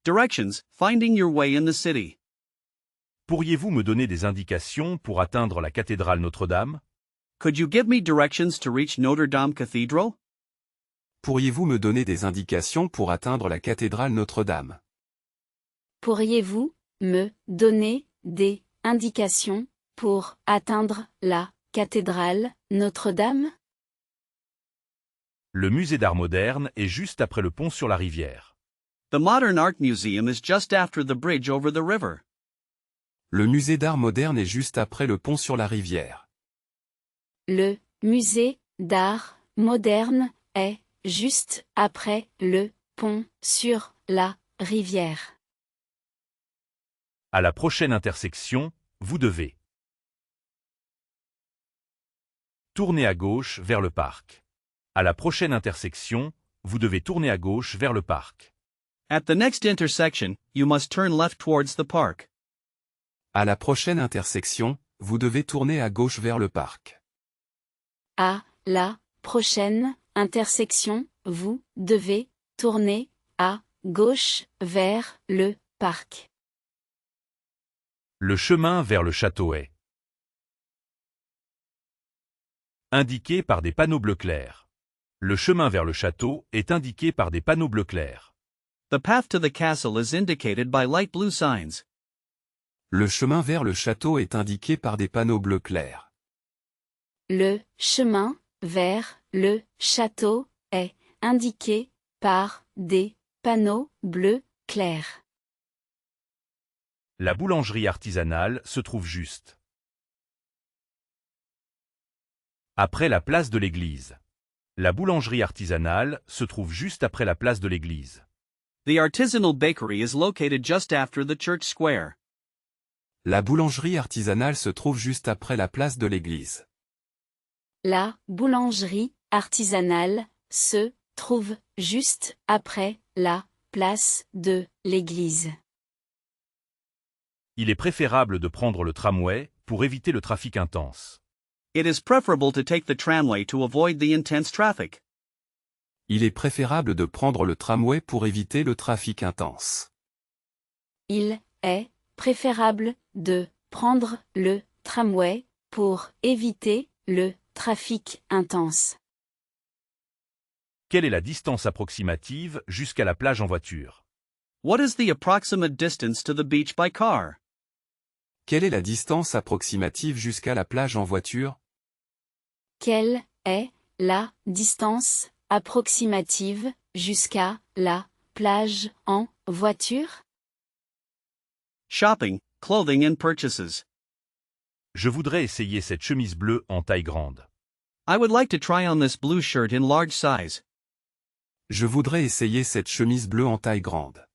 Directions, finding your way in the city. Pourriez-vous me donner des indications pour atteindre la cathédrale Notre-Dame? Could you give me directions to reach Notre Dame Cathedral? Pourriez-vous me donner des indications pour atteindre la cathédrale Notre-Dame? Pourriez-vous me donner des indications pour atteindre la cathédrale Notre-Dame? Le musée d'art moderne est juste après le pont sur la rivière. The Modern Art Museum is just after the bridge over the river. Le musée d'art moderne est juste après le pont sur la rivière. Le musée d'art moderne est juste après le pont sur la rivière. À la prochaine intersection, vous devez tourner à gauche vers le parc. À la prochaine intersection, vous devez tourner à gauche vers le parc. At the next intersection, you must turn left towards the park. À la prochaine intersection, vous devez tourner à gauche vers le parc. À la prochaine intersection, vous devez tourner à gauche vers le parc. Le chemin vers le château est indiqué par des panneaux bleu clair. Le chemin vers le château est indiqué par des panneaux bleu clair. The path to the castle is indicated by light blue signs. Le chemin vers le château est indiqué par des panneaux bleu clair. Le chemin vers le château est indiqué par des panneaux bleus clairs. La boulangerie artisanale se trouve juste après la place de l'église. La boulangerie artisanale se trouve juste après la place de l'église. The artisanal bakery is located just after the church square. La boulangerie artisanale se trouve juste après la place de l'église. La boulangerie artisanale se trouve juste après la place de l'église. Il est préférable de prendre le tramway pour éviter le trafic intense. It is preferable to take the tramway to avoid the intense traffic. Il est préférable de prendre le tramway pour éviter le trafic intense. Il est préférable de prendre le tramway pour éviter le trafic intense. Quelle est la distance approximative jusqu'à la plage en voiture? What is the approximate distance to the beach by car? Quelle est la distance approximative jusqu'à la plage en voiture? Quelle est la distance approximative jusqu'à la plage en voiture? Shopping, clothing and purchases. Je voudrais essayer cette chemise bleue en taille grande. I would like to try on this blue shirt in large size. Je voudrais essayer cette chemise bleue en taille grande.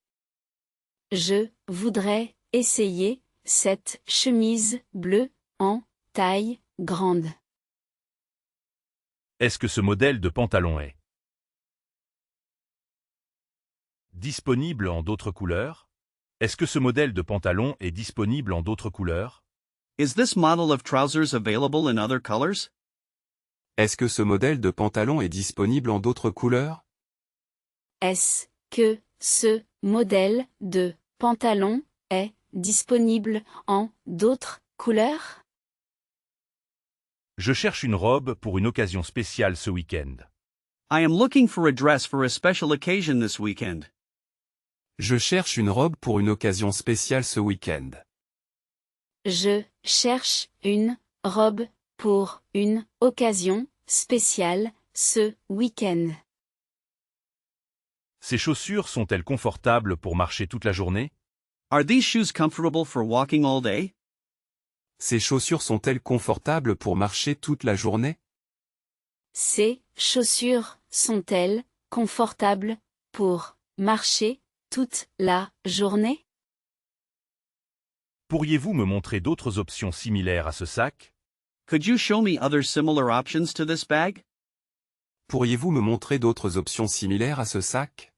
Je voudrais essayer cette chemise bleue en taille grande. Est-ce que ce modèle de pantalon est disponible en d'autres couleurs? Est-ce que ce modèle de pantalon est disponible en d'autres couleurs? Is this model of trousers available in other colors? Est-ce que ce modèle de pantalon est disponible en d'autres couleurs? Est-ce que ce modèle de pantalon est disponible en d'autres couleurs? Je cherche une robe pour une occasion spéciale ce week-end. I am looking for a dress for a special occasion this weekend. Je cherche une robe pour une occasion spéciale ce week-end. Je cherche une robe pour une occasion spéciale ce week-end. Ces chaussures sont-elles confortables pour marcher toute la journée? Are these shoes comfortable for walking all day? Ces chaussures sont-elles confortables pour marcher toute la journée? Ces chaussures sont-elles confortables pour marcher toute la journée? Pourriez-vous me montrer d'autres options similaires à ce sac? Could you show me other similar options to this bag? Pourriez-vous me montrer d'autres options similaires à ce sac?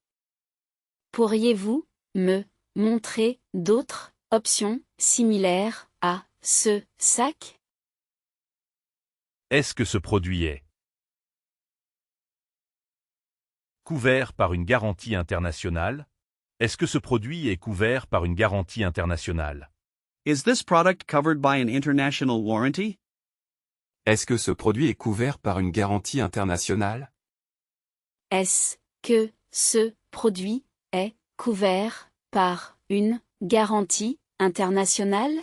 Pourriez-vous me montrer d'autres options similaires à ce sac? Est-ce que ce produit est couvert par une garantie internationale? Est-ce que ce produit est couvert par une garantie internationale? Is this product covered by an international warranty? Est-ce que ce produit est couvert par une garantie internationale? Est-ce que ce produit est couvert par une garantie internationale?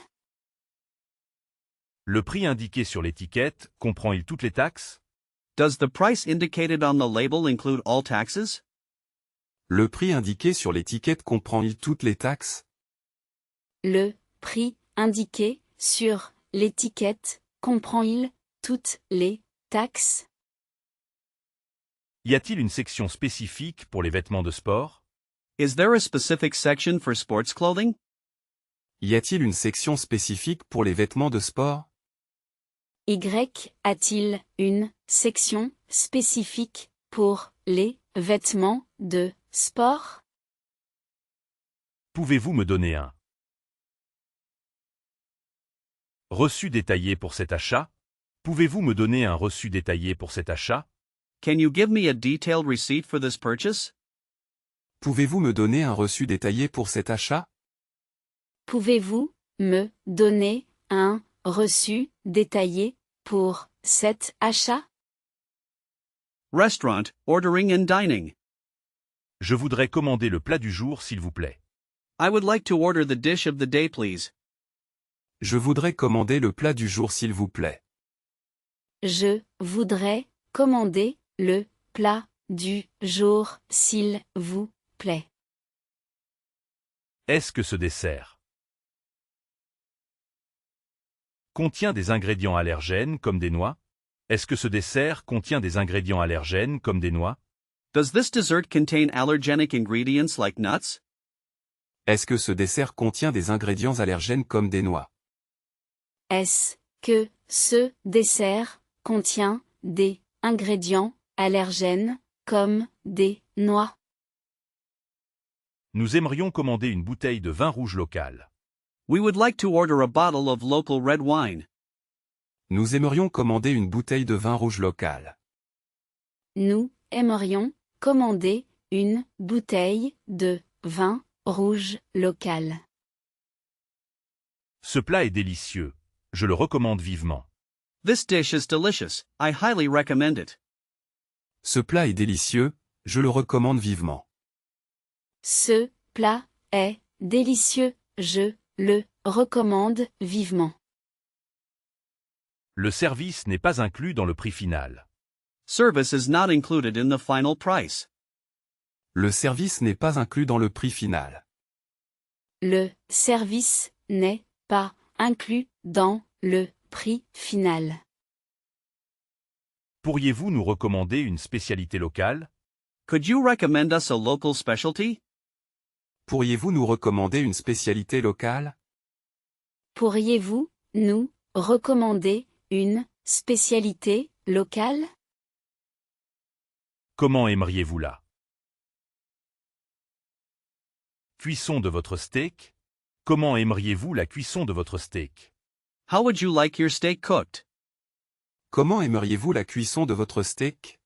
Le prix indiqué sur l'étiquette comprend-il toutes les taxes? Does the price indicated on the label include all taxes? Le prix indiqué sur l'étiquette comprend-il toutes les taxes? Le prix indiqué sur l'étiquette comprend-il toutes les taxes? Y a-t-il une section spécifique pour les vêtements de sport? Is there a specific section for sports clothing? Y a-t-il une section spécifique pour les vêtements de sport? Y a-t-il une section spécifique pour les vêtements de sport? Pouvez-vous me donner un reçu détaillé pour cet achat? Pouvez-vous me donner un reçu détaillé pour cet achat? Can you give me a detailed receipt for this purchase? Pouvez-vous me donner un reçu détaillé pour cet achat? Pouvez-vous me donner un reçu détaillé pour cet achat? Restaurant, ordering and dining. Je voudrais commander le plat du jour s'il vous plaît. I would like to order the dish of the day, please. Je voudrais commander le plat du jour s'il vous plaît. Je voudrais commander le plat du jour, s'il vous plaît. Est-ce que ce dessert contient des ingrédients allergènes comme des noix? Est-ce que ce dessert contient des ingrédients allergènes comme des noix? Does this dessert contain allergenic ingredients like nuts? Est-ce que ce dessert contient des ingrédients allergènes comme des noix? Est-ce que ce dessert contient des ingrédients allergènes comme des noix? Nous aimerions commander une bouteille de vin rouge local. We would like to order a bottle of local red wine. Nous aimerions commander une bouteille de vin rouge local. Nous aimerions commander une bouteille de vin rouge local. Ce plat est délicieux. Je le recommande vivement. This dish is delicious. I highly recommend it. Ce plat est délicieux, je le recommande vivement. Ce plat est délicieux, je le recommande vivement. Le service n'est pas inclus dans le prix final. Service is not included in the final price. Le service n'est pas inclus dans le prix final. Le service n'est pas inclus dans le prix final. Pourriez-vous nous recommander une spécialité locale? Could you recommend us a local specialty? Pourriez-vous nous recommander une spécialité locale? Pourriez-vous nous recommander une spécialité locale? Comment aimeriez-vous-la? Cuisson de votre steak? Comment aimeriez-vous la cuisson de votre steak? How would you like your steak cooked? Comment aimeriez-vous la cuisson de votre steak?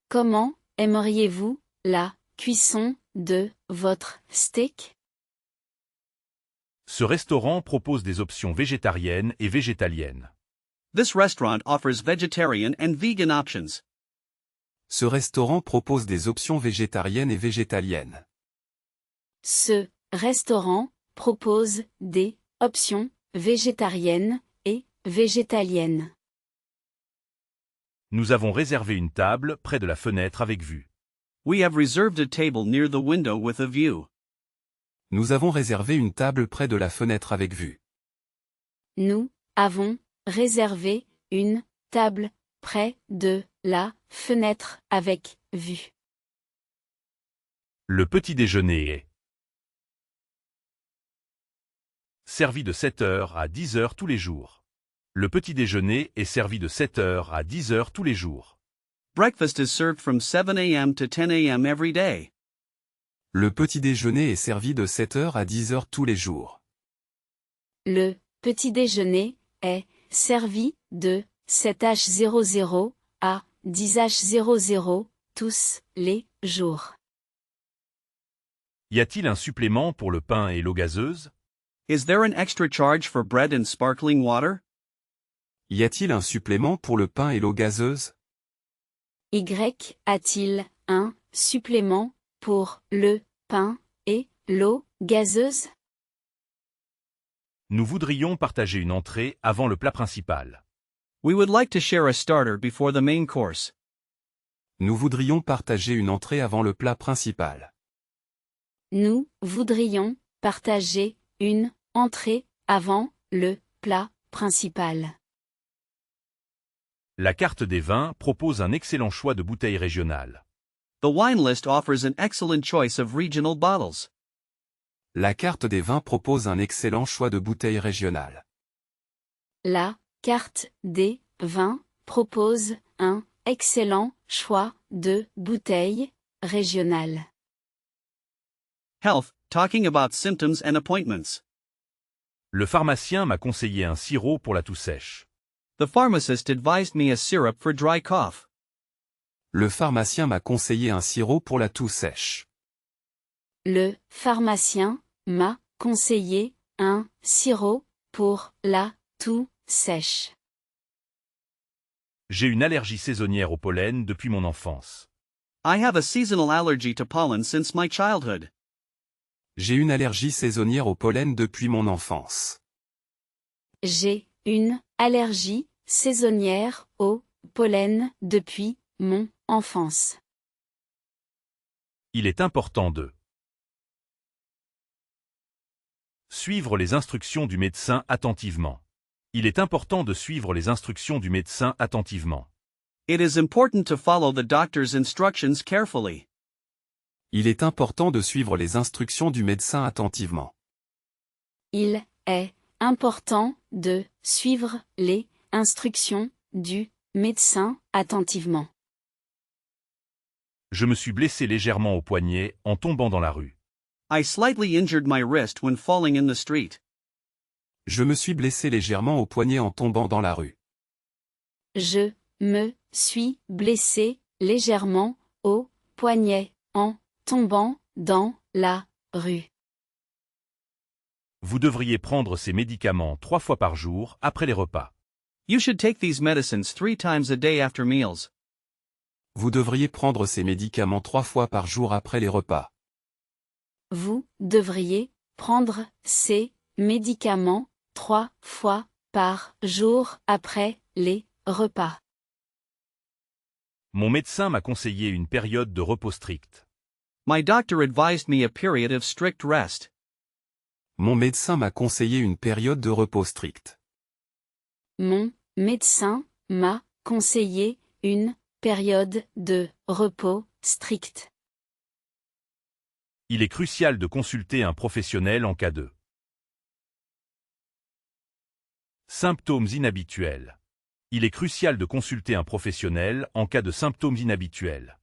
Comment aimeriez-vous la cuisson de votre steak? Ce restaurant propose des options végétariennes et végétaliennes. This restaurant offers vegetarian and vegan options. Ce restaurant propose des options végétariennes et végétaliennes. Ce restaurant propose des options végétariennes et végétaliennes. Nous avons réservé une table près de la fenêtre avec vue. We have reserved a table near the window with a view. Nous avons réservé une table près de la fenêtre avec vue. Nous avons réservé une table près de la fenêtre avec vue. Le petit déjeuner est servi de 7 heures à 10 heures tous les jours. Le petit déjeuner est servi de 7 heures à 10 heures tous les jours. Breakfast is served from 7 a.m. to 10 a.m. every day. Le petit déjeuner est servi de 7h à 10h tous les jours. Le petit déjeuner est servi de 7h00 à 10h00 tous les jours. Y a-t-il un supplément pour le pain et l'eau gazeuse? Is there an extra charge for bread and sparkling water? Y a-t-il un supplément pour le pain et l'eau gazeuse? Y a-t-il un supplément pour le pain et l'eau gazeuse? Nous voudrions partager une entrée avant le plat principal. We would like to share a starter before the main course. Nous voudrions partager une entrée avant le plat principal. Nous voudrions partager une entrée avant le plat principal. La carte des vins propose un excellent choix de bouteilles régionales. The wine list offers an excellent choice of regional bottles. La carte des vins propose un excellent choix de bouteilles régionales. La carte des vins propose un excellent choix de bouteilles régionales. Health, talking about symptoms and appointments. Le pharmacien m'a conseillé un sirop pour la toux sèche. The pharmacist advised me a syrup for dry cough. Le pharmacien m'a conseillé un sirop pour la toux sèche. Le pharmacien m'a conseillé un sirop pour la toux sèche. J'ai une allergie saisonnière au pollen depuis mon enfance. I have a seasonal allergy to pollen since my childhood. J'ai une allergie saisonnière au pollen depuis mon enfance. J'ai une allergie saisonnière au pollen depuis mon enfance. Il est important de suivre les instructions du médecin attentivement. Il est important de suivre les instructions du médecin attentivement. It is important to follow the doctor's instructions carefully. Il est important de suivre les instructions du médecin attentivement. Il est important de suivre les instructions du médecin attentivement. Je me suis blessé légèrement au poignet en tombant dans la rue. I slightly injured my wrist when falling in the street. Je me suis blessé légèrement au poignet en tombant dans la rue. Je me suis blessé légèrement au poignet en tombant dans la rue. Vous devriez prendre ces médicaments 3 fois par jour après les repas. You should take these medicines 3 times a day after meals. Vous devriez prendre ces médicaments 3 fois par jour après les repas. Vous devriez prendre ces médicaments 3 fois par jour après les repas. Mon médecin m'a conseillé une période de repos strict. My doctor advised me a period of strict rest. Mon médecin m'a conseillé une période de repos strict. Mon médecin m'a conseillé une période de repos strict. Il est crucial de consulter un professionnel en cas de symptômes inhabituels. Il est crucial de consulter un professionnel en cas de symptômes inhabituels.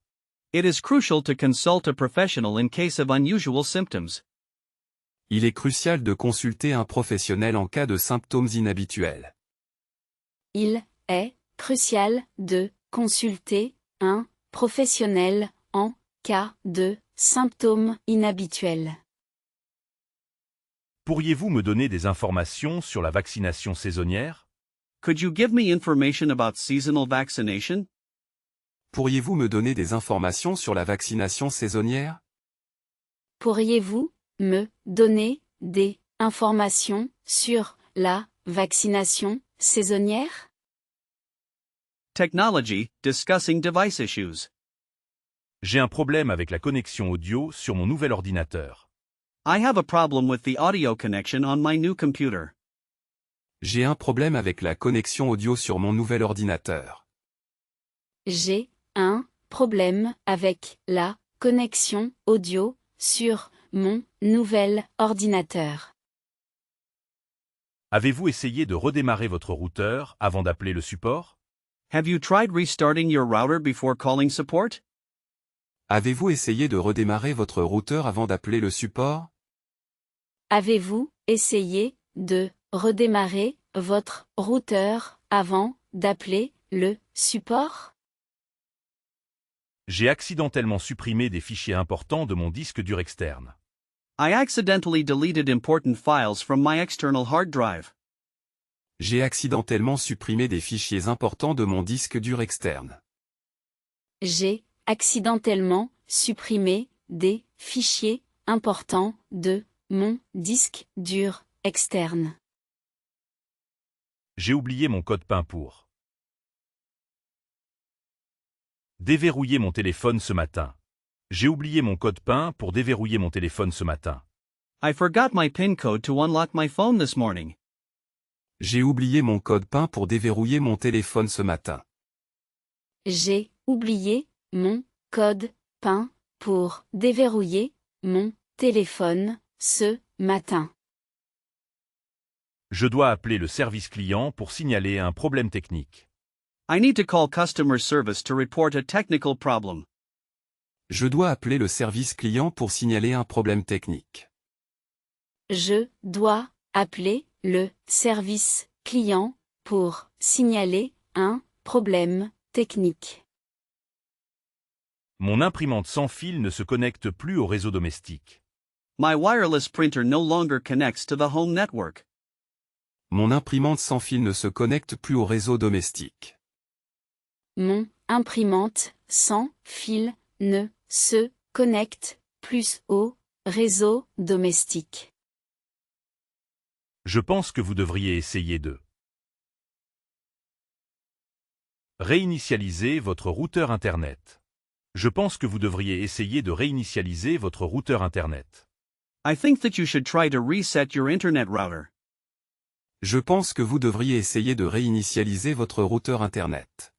It is crucial to consult a professional in case of unusual symptoms. Il est crucial de consulter un professionnel en cas de symptômes inhabituels. Il est crucial de consulter un professionnel en cas de symptômes inhabituels. Pourriez-vous me donner des informations sur la vaccination saisonnière? Could you give me information about seasonal vaccination? Pourriez-vous me donner des informations sur la vaccination saisonnière? Pourriez-vous me donner des informations sur la vaccination saisonnière? Technology, discussing device issues. J'ai un problème avec la connexion audio sur mon nouvel ordinateur. I have a problem with the audio connection on my new computer. J'ai un problème avec la connexion audio sur mon nouvel ordinateur. J'ai un problème avec la connexion audio sur mon nouvel ordinateur. Avez-vous essayé de redémarrer votre routeur avant d'appeler le support? Have you tried restarting your router before calling support? Avez-vous essayé de redémarrer votre routeur avant d'appeler le support? Avez-vous essayé de redémarrer votre routeur avant d'appeler le support? J'ai accidentellement supprimé des fichiers importants de mon disque dur externe. I accidentally deleted important files from my external hard drive. J'ai accidentellement supprimé des fichiers importants de mon disque dur externe. J'ai accidentellement supprimé des fichiers importants de mon disque dur externe. J'ai oublié mon code PIN pour déverrouiller mon téléphone ce matin. J'ai oublié mon code PIN pour déverrouiller mon téléphone ce matin. I forgot my PIN code to unlock my phone this morning. J'ai oublié mon code PIN pour déverrouiller mon téléphone ce matin. J'ai oublié mon code PIN pour déverrouiller mon téléphone ce matin. Je dois appeler le service client pour signaler un problème technique. I need to call customer service to report a technical problem. Je dois appeler le service client pour signaler un problème technique. Je dois appeler le service client pour signaler un problème technique. Mon imprimante sans fil ne se connecte plus au réseau domestique. My wireless printer no longer connects to the home network. Mon imprimante sans fil ne se connecte plus au réseau domestique. Mon imprimante sans fil ne se connecte plus au réseau domestique. Je pense que vous devriez essayer de réinitialiser votre routeur Internet. Je pense que vous devriez essayer de réinitialiser votre routeur Internet. I think that you should try to reset your internet router. Je pense que vous devriez essayer de réinitialiser votre routeur Internet.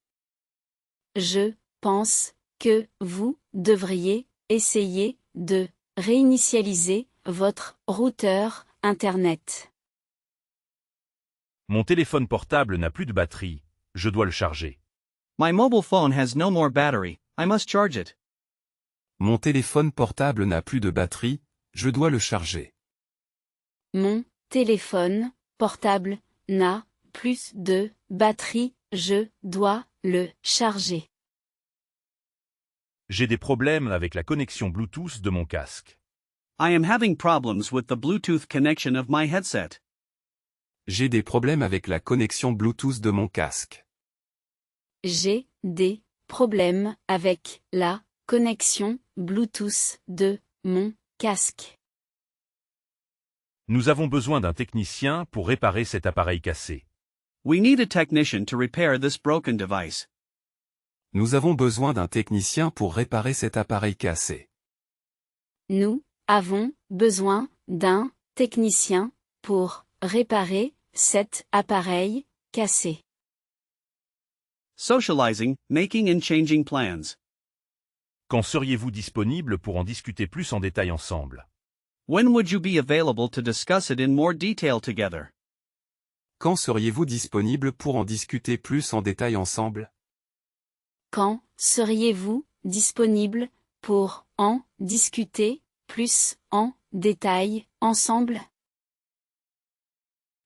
Je pense que vous devriez essayer de réinitialiser votre routeur Internet. Mon téléphone portable n'a plus de batterie, je dois le charger. My mobile phone has no more battery, I must charge it. Mon téléphone portable n'a plus de batterie, je dois le charger. Mon téléphone portable n'a plus de batterie, je dois le charger. J'ai des problèmes avec la connexion Bluetooth de mon casque. I am having problems with the Bluetooth connection of my headset. J'ai des problèmes avec la connexion Bluetooth de mon casque. J'ai des problèmes avec la connexion Bluetooth de mon casque. Nous avons besoin d'un technicien pour réparer cet appareil cassé. We need a technician to repair this broken device. Nous avons besoin d'un technicien pour réparer cet appareil cassé. Nous avons besoin d'un technicien pour réparer cet appareil cassé. Socializing, making and changing plans. Quand seriez-vous disponible pour en discuter plus en détail ensemble? When would you be available to discuss it in more detail together? Quand seriez-vous disponible pour en discuter plus en détail ensemble? Quand seriez-vous disponible pour en discuter plus en détail ensemble?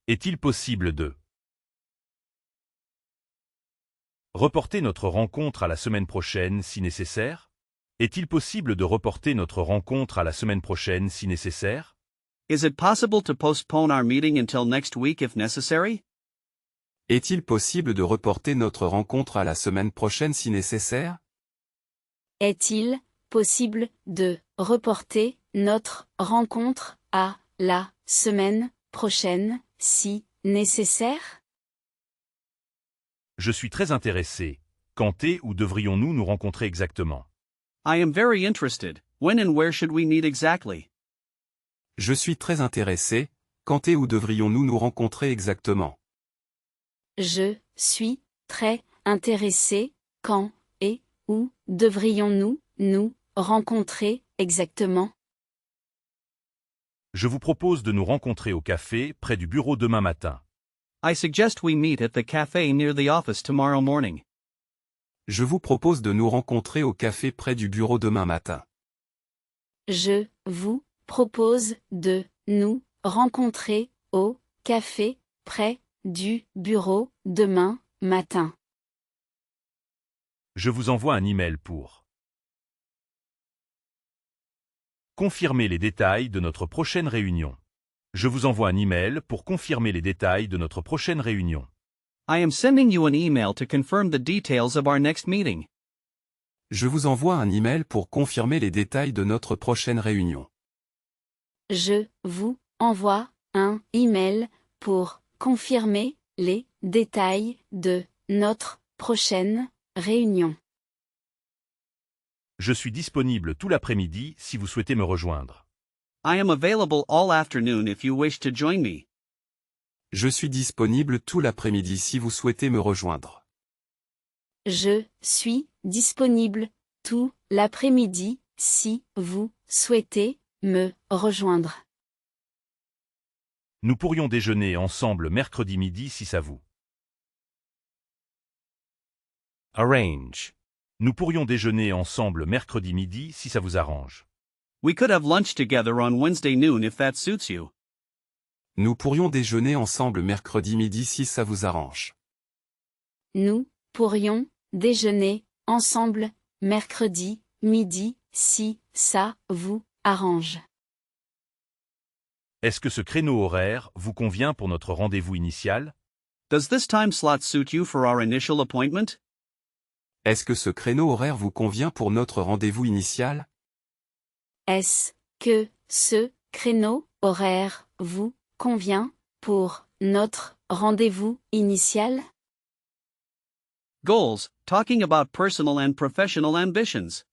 Est-il possible de reporter notre rencontre à la semaine prochaine si nécessaire? Est-il possible de reporter notre rencontre à la semaine prochaine si nécessaire? Is it possible to postpone our meeting until next week if necessary? Est-il possible de reporter notre rencontre à la semaine prochaine si nécessaire? Est-il possible de reporter notre rencontre à la semaine prochaine si nécessaire? Je suis très intéressé. Quand et où devrions-nous nous rencontrer exactement? I am very interested. When and where should we meet exactly? Je suis très intéressé. Quand et où devrions-nous nous rencontrer exactement? Je suis très intéressé. Quand et où devrions-nous nous rencontrer exactement? Je vous propose de nous rencontrer au café près du bureau demain matin. I suggest we meet at the cafe near the office tomorrow morning. Je vous propose de nous rencontrer au café près du bureau demain matin. Je vous propose de nous rencontrer au café près du bureau demain matin. Je vous envoie un email pour Confirmez les détails de notre prochaine réunion. Je vous envoie un email pour confirmer les détails de notre prochaine réunion. I am sending you an email to confirm the details of our next meeting. Je vous envoie un email pour confirmer les détails de notre prochaine réunion. Je vous envoie un email pour confirmer les détails de notre prochaine réunion. Je suis disponible tout l'après-midi si vous souhaitez me rejoindre. I am available all afternoon if you wish to join me. Je suis disponible tout l'après-midi si vous souhaitez me rejoindre. Je suis disponible tout l'après-midi si vous souhaitez me rejoindre. Nous pourrions déjeuner ensemble mercredi midi si ça vous. Arrange. Nous pourrions déjeuner ensemble mercredi midi si ça vous arrange. We could have lunch together on Wednesday noon if that suits you. Nous pourrions déjeuner ensemble mercredi midi si ça vous arrange. Nous pourrions déjeuner ensemble mercredi midi si ça vous arrange. Est-ce que ce créneau horaire vous convient pour notre rendez-vous initial? Does this time slot suit you for our initial appointment? Est-ce que ce créneau horaire vous convient pour notre rendez-vous initial? Est-ce que ce créneau horaire vous convient pour notre rendez-vous initial? Goals, talking about personal and professional ambitions.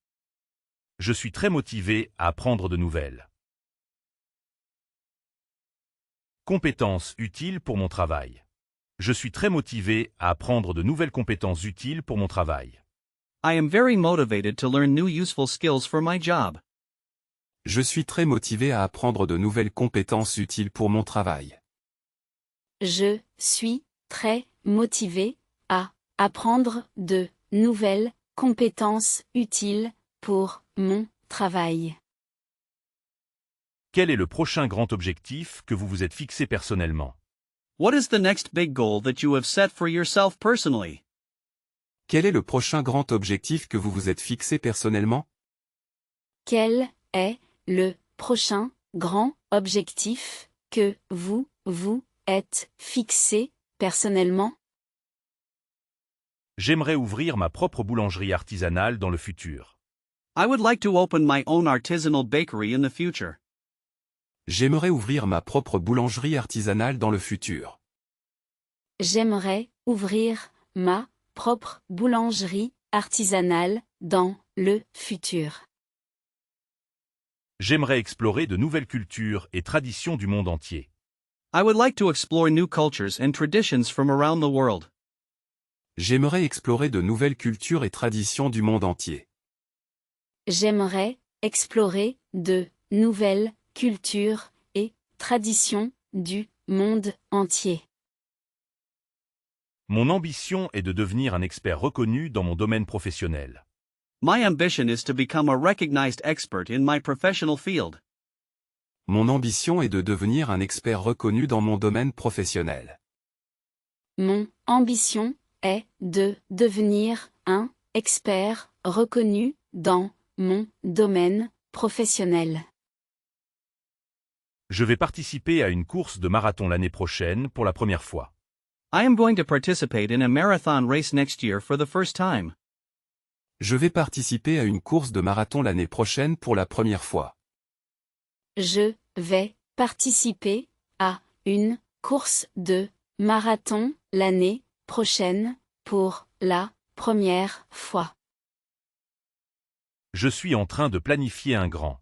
Je suis très motivé à apprendre de nouvelles compétences utiles pour mon travail. Je suis très motivé à apprendre de nouvelles compétences utiles pour mon travail. I am very motivated to learn new useful skills for my job. Je suis très motivé à apprendre de nouvelles compétences utiles pour mon travail. Je suis très motivé à apprendre de nouvelles compétences utiles pour mon travail. Quel est le prochain grand objectif que vous vous êtes fixé personnellement? What is the next big goal that you have set for yourself personally? Quel est le prochain grand objectif que vous vous êtes fixé personnellement? Quel est le prochain grand objectif que vous vous êtes fixé personnellement? J'aimerais ouvrir ma propre boulangerie artisanale dans le futur. I would like to open my own artisanal bakery in the future. J'aimerais ouvrir ma propre boulangerie artisanale dans le futur. J'aimerais ouvrir ma propre boulangerie artisanale dans le futur. J'aimerais explorer de nouvelles cultures et traditions du monde entier. I would like to explore new cultures and traditions from around the world. J'aimerais explorer de nouvelles cultures et traditions du monde entier. J'aimerais explorer de nouvelles cultures et traditions du monde entier. Mon ambition est de devenir un expert reconnu dans mon domaine professionnel. My ambition is to become a recognized expert in my professional field. Mon ambition est de devenir un expert reconnu dans mon domaine professionnel. Mon ambition est de devenir un expert reconnu dans mon domaine professionnel. Je vais participer à une course de marathon l'année prochaine pour la première fois. I am going to participate in a marathon race next year for the first time. Je vais participer à une course de marathon l'année prochaine pour la première fois. Je vais participer à une course de marathon l'année prochaine pour la première fois. Je suis en train de planifier un grand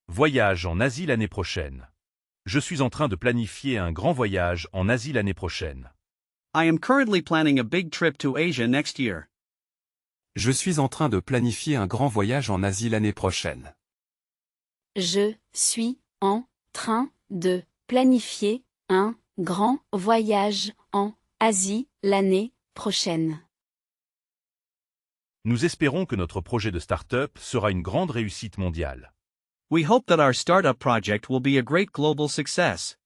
voyage en Asie l'année prochaine. Je suis en train de planifier un grand voyage en Asie l'année prochaine. I am currently planning a big trip to Asia next year. Je suis en train de planifier un grand voyage en Asie l'année prochaine. Je suis en train de planifier un grand voyage en Asie l'année prochaine. Nous espérons que notre projet de start-up sera une grande réussite mondiale. We hope that our startup project will be a great global success.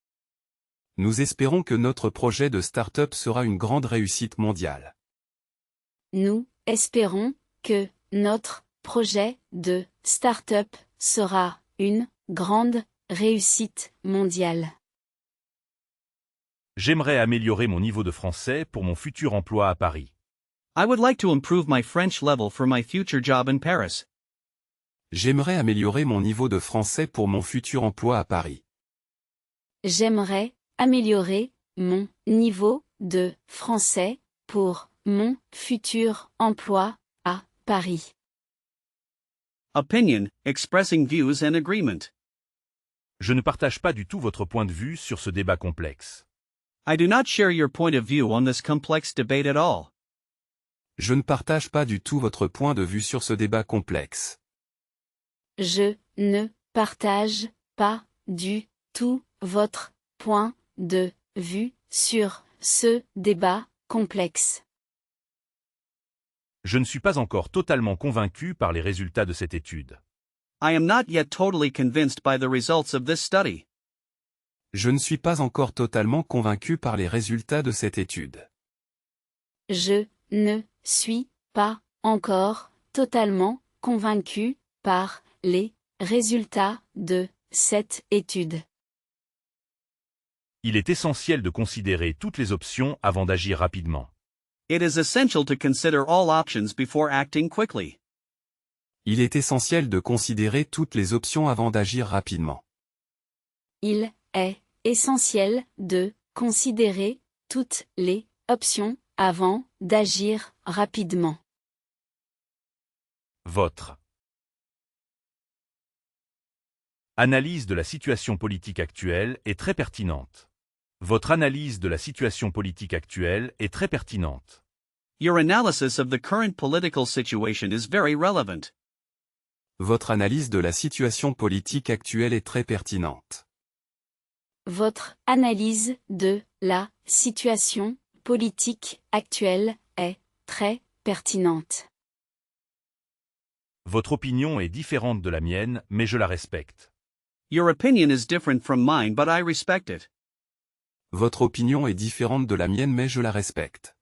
Nous espérons que notre projet de start-up sera une grande réussite mondiale. Nous espérons que notre projet de start-up sera une grande réussite mondiale. J'aimerais améliorer mon niveau de français pour mon futur emploi à Paris. I would like to improve my French level for my future job in Paris. J'aimerais améliorer mon niveau de français pour mon futur emploi à Paris. J'aimerais améliorer mon niveau de français pour mon futur emploi à Paris. Opinion, expressing views and agreement. Je ne partage pas du tout votre point de vue sur ce débat complexe. I do not share your point of view on this complex debate at all. Je ne partage pas du tout votre point de vue sur ce débat complexe. Je ne partage pas du tout votre point de vue sur ce débat complexe. Je ne suis pas encore totalement convaincu par les résultats de cette étude. I am not yet totally convinced by the results of this study. Je ne suis pas encore totalement convaincu par les résultats de cette étude. Je ne suis pas encore totalement convaincu par les résultats de cette étude. Il est essentiel de considérer toutes les options avant d'agir rapidement. It is essential to consider all options before acting quickly. Il est essentiel de considérer toutes les options avant d'agir rapidement. Il est essentiel de considérer toutes les options avant d'agir rapidement. Votre analyse de la situation politique actuelle est très pertinente. Votre analyse de la situation politique actuelle est très pertinente. Your analysis of the current political situation is very relevant. Votre analyse de la situation politique actuelle est très pertinente. Votre analyse de la situation politique actuelle est très pertinente. Votre opinion est différente de la mienne, mais je la respecte. Your opinion is different from mine, but I respect it. Votre opinion est différente de la mienne mais je la respecte.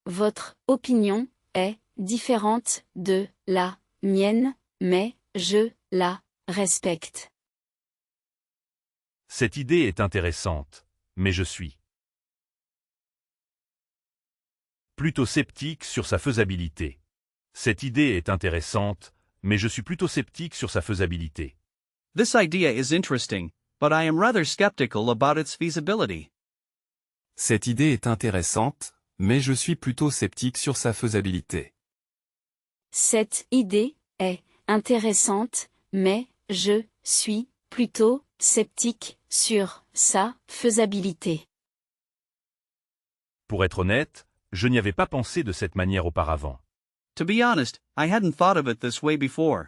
Votre opinion est différente de la mienne, mais je la respecte. Cette idée est intéressante, mais je suis plutôt sceptique sur sa faisabilité. Cette idée est intéressante, mais je suis plutôt sceptique sur sa faisabilité. This idea is interesting, but I am rather skeptical about its feasibility. Cette idée est intéressante, mais je suis plutôt sceptique sur sa faisabilité. Cette idée est intéressante, mais je suis plutôt sceptique sur sa faisabilité. Pour être honnête, je n'y avais pas pensé de cette manière auparavant. To be honest, I hadn't thought of it this way before.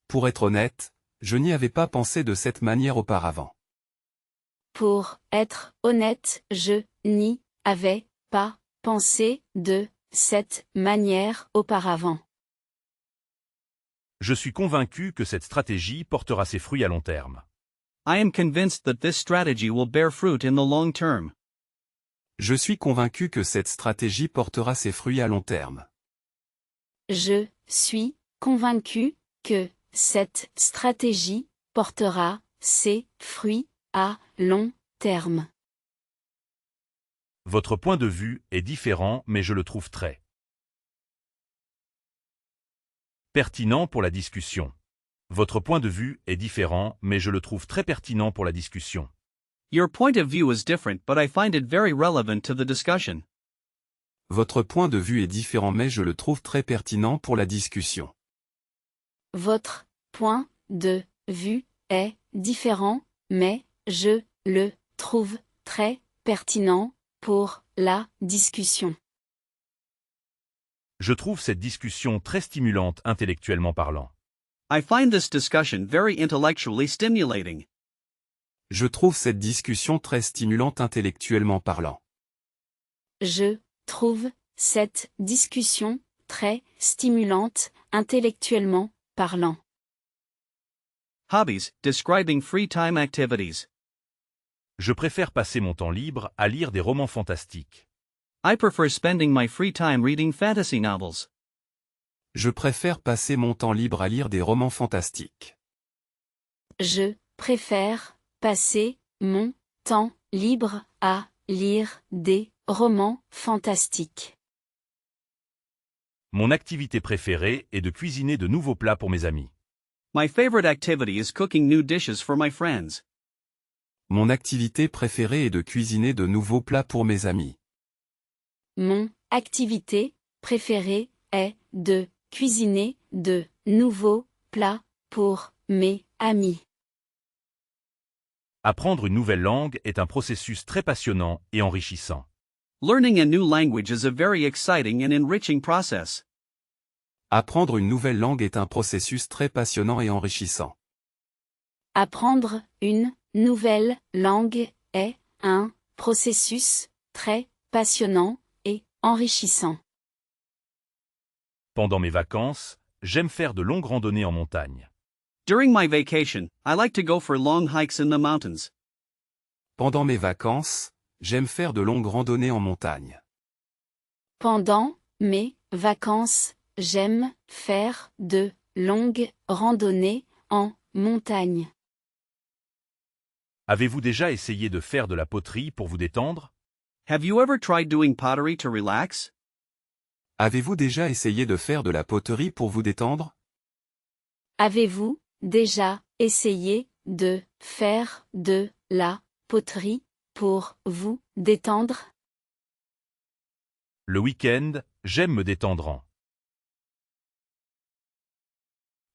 Pour être honnête, je n'y avais pas pensé de cette manière auparavant. Pour être honnête, je n'y avais pas pensé de cette manière auparavant. Je suis convaincu que cette stratégie portera ses fruits à long terme. I am convinced that this strategy will bear fruit in the long term. Je suis convaincu que cette stratégie portera ses fruits à long terme. Je suis convaincu que cette stratégie portera ses fruits à long terme. Votre point de vue est différent, mais je le trouve très pertinent pour la discussion. Votre point de vue est différent, mais je le trouve très pertinent pour la discussion. Your point of view is different, but I find it very relevant to the discussion. Votre point de vue est différent mais je le trouve très pertinent pour la discussion. Votre point de vue est différent, mais je le trouve très pertinent pour la discussion. Je trouve cette discussion très stimulante intellectuellement parlant. I find this discussion very intellectually stimulating. Je trouve cette discussion très stimulante intellectuellement parlant. Je trouve cette discussion très stimulante intellectuellement parlant. Hobbies, describing free time activities. Je préfère passer mon temps libre à lire des romans fantastiques. I prefer spending my free time reading fantasy novels. Je préfère passer mon temps libre à lire des romans fantastiques. Je préfère passer mon temps libre à lire des romans fantastiques. Mon activité préférée est de cuisiner de nouveaux plats pour mes amis. My favorite activity is cooking new dishes for my friends. Mon activité préférée est de cuisiner de nouveaux plats pour mes amis. Mon activité préférée est de cuisiner de nouveaux plats pour mes amis. Apprendre une nouvelle langue est un processus très passionnant et enrichissant. Learning a new language is a very exciting and enriching process. Apprendre une nouvelle langue est un processus très passionnant et enrichissant. Apprendre une nouvelle langue est un processus très passionnant et enrichissant. Pendant mes vacances, j'aime faire de longues randonnées en montagne. During my vacation, I like to go for long hikes in the mountains. Pendant mes vacances, j'aime faire de longues randonnées en montagne. Pendant mes vacances, j'aime faire de longues randonnées en montagne. Avez-vous déjà essayé de faire de la poterie pour vous détendre? Have you ever tried doing pottery to relax? Avez-vous déjà essayé de faire de la poterie pour vous détendre? Avez-vous déjà essayé de faire de la poterie pour vous détendre? Le week-end, j'aime me détendre en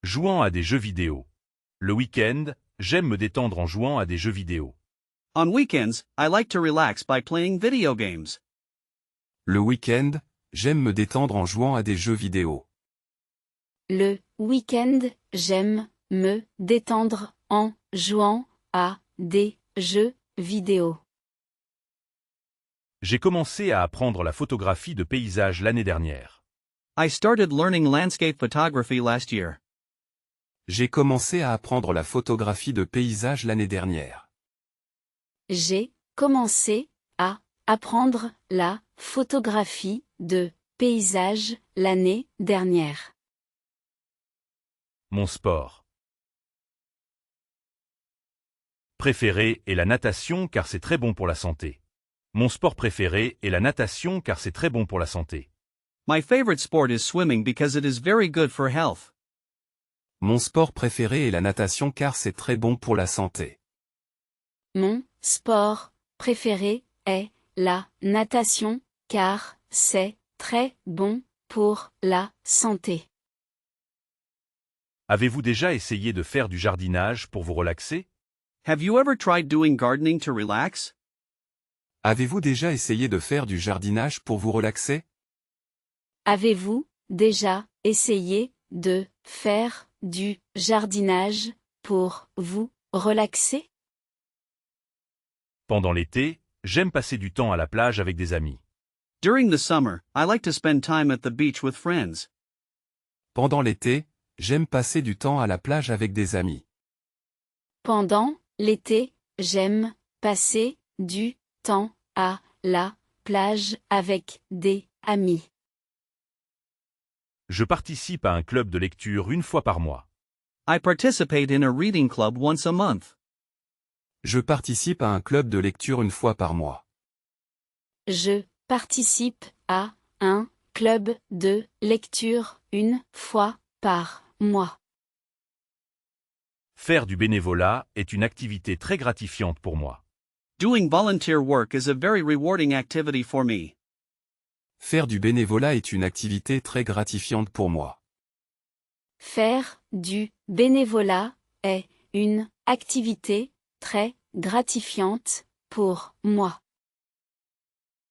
jouant à des jeux vidéo. Le week-end, j'aime me détendre en jouant à des jeux vidéo. On weekends, I like to relax by playing video games. Le week-end, j'aime me détendre en jouant à des jeux vidéo. Le week-end, j'aime me détendre en jouant à des jeux vidéo. J'ai commencé à apprendre la photographie de paysages l'année dernière. I started learning landscape photography last year. J'ai commencé à apprendre la photographie de paysages l'année dernière. J'ai commencé à apprendre la photographie de paysages l'année dernière. Mon sport préféré est la natation car c'est très bon pour la santé. Mon sport préféré est la natation car c'est très bon pour la santé. My favorite sport is swimming because it is very good for health. Mon sport préféré est la natation car c'est très bon pour la santé. Mon sport préféré est la natation car c'est très bon pour la santé. Avez-vous déjà essayé de faire du jardinage pour vous relaxer? Have you ever tried doing gardening to relax? Avez-vous déjà essayé de faire du jardinage pour vous relaxer? Avez-vous déjà essayé de faire du jardinage pour vous relaxer? Pendant l'été, j'aime passer du temps à la plage avec des amis. During the summer, I like to spend time at the beach with friends. Pendant l'été, j'aime passer du temps à la plage avec des amis. Pendant l'été, j'aime passer du temps à la plage avec des amis. Je participe à un club de lecture une fois par mois. I participate in a reading club once a month. Je participe à un club de lecture une fois par mois. Je participe à un club de lecture une fois par mois. Faire du bénévolat est une activité très gratifiante pour moi. Doing volunteer work is a very rewarding activity for me. Faire du bénévolat est une activité très gratifiante pour moi. Faire du bénévolat est une activité très gratifiante pour moi.